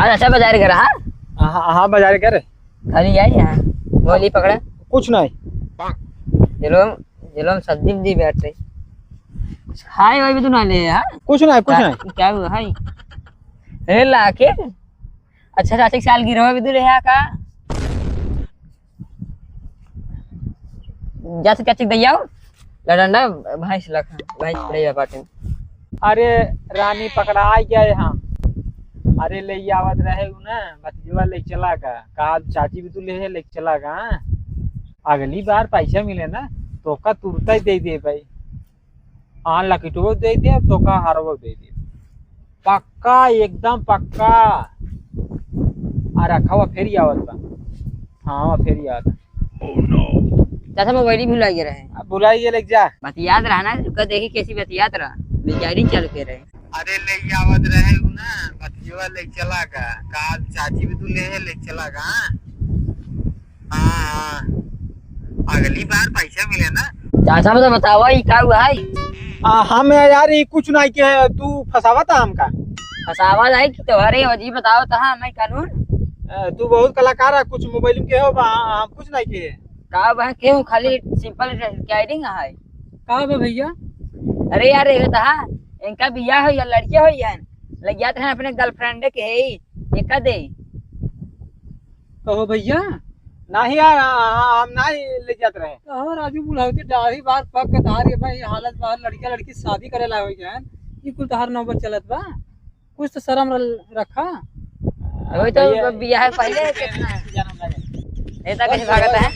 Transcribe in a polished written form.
आज अच्छा बाजार करा। हाँ हाँ बाजार करे खाली आई यहाँ गोली पकड़ा कुछ नहीं। चलो हम सब्जी में बैठ रही हाय भाई भी तू ना ले यार कुछ नहीं क्या हुआ हाय अरे लाके अच्छा चाची साल गिरो भी तू ले का जा से चाची दैया लडंडा भाई से लखा भाई पड़े बाटे। अरे रानी पकड़ा गया यहाँ। अरे ले आवत रहे ना भतीजवा ले चला का चाची भी तू ले चला का। अगली बार पैसा मिले ना तो का तुरता ही दे दे भाई। हाँ लकीटो दे दे तो का हारवो दे दे पक्का एकदम पक्का। रखा हुआ फेरी आवत बा। हाँ फेरी आवत। चाचा मोबाइल भुला गया रहे अब बुलाइए ले जा बात याद रहना का देखी कैसी बात याद रहा बेचारी चल के रहे। अरे ले आवत रहे ना भतीजवा ले चला का चाची भी तू ले चला का। हाँ अगली बार पैसा मिले ना चाचा मुझे बतावा ये क्या हुआ है। हम यार ये कुछ नहीं के तू फसावा था हमका। फसावा है कि तुम्हारे अजीब बताओ तो हाँ मैं कानून तू बहुत कलाकार है कुछ मोबाइल के हो हम कुछ नहीं किए का बा क्यों खाली सिंपल गाइडिंग है का बा भैया। अरे यार ये था इनका बियाह हो या लड़के हो या लग जाते हैं अपने गर्लफ्रेंड के है एक दे कहो भैया नहीं यार हम नहीं ले जाते रहे। हाँ राजू बुलावती दाढ़ी बार पक तार भाई हालत बाहर लड़का लड़की शादी करे ला हो जाए ये कुल तहार नौबत चलत बा कुछ तो शर्म रखा। वही तो बियाह पहले कितना नेता कैसे भागता है।